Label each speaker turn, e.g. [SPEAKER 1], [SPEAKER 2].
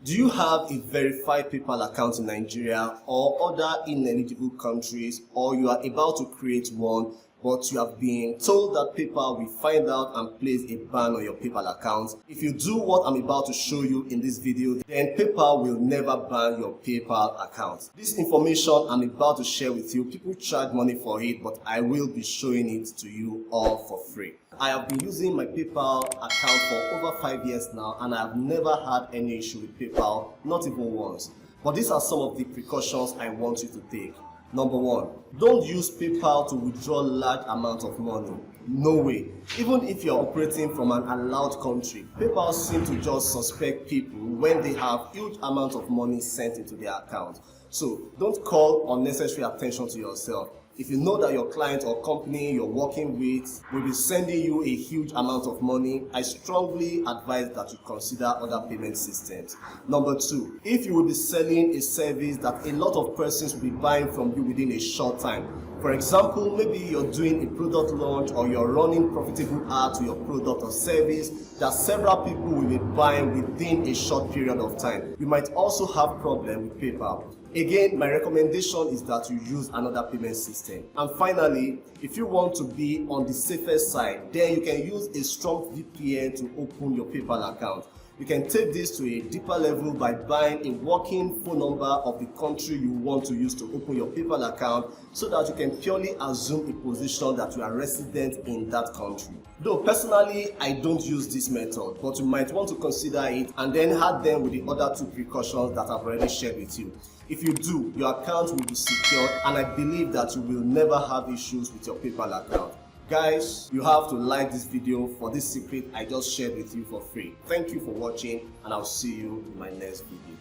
[SPEAKER 1] Do you have a verified PayPal account in Nigeria or other ineligible countries, or you are about to create one, but you have been told that PayPal will find out and place a ban on your PayPal account? If you do what I'm about to show you in this video, then PayPal will never ban your PayPal account. This information I'm about to share with you, people charge money for it, but I will be showing it to you all for free. I have been using my PayPal account for over 5 years now, and I have never had any issue with PayPal, not even once. But these are some of the precautions I want you to take. Number one, don't use PayPal to withdraw large amounts of money. No way. Even if you're operating from an allowed country, PayPal seems to just suspect people when they have huge amounts of money sent into their account. So don't call unnecessary attention to yourself. If you know that your client or company you're working with will be sending you a huge amount of money, I strongly advise that you consider other payment systems. Number two, if you will be selling a service that a lot of persons will be buying from you within a short time. For example, maybe you're doing a product launch or you're running profitable ads to your product or service that several people will be buying within a short period of time. You might also have problem with PayPal. Again, my recommendation is that you use another payment system. And finally, if you want to be on the safest side, then you can use a strong VPN to open your PayPal account. You can take this to a deeper level by buying a working phone number of the country you want to use to open your PayPal account, so that you can purely assume a position that you are resident in that country. Though personally, I don't use this method, but you might want to consider it and then add them with the other two precautions that I've already shared with you. If you do, your account will be secured, and I believe that you will never have issues with your PayPal account. Guys, you have to like this video for this secret I just shared with you for free. Thank you for watching, and I'll see you in my next video.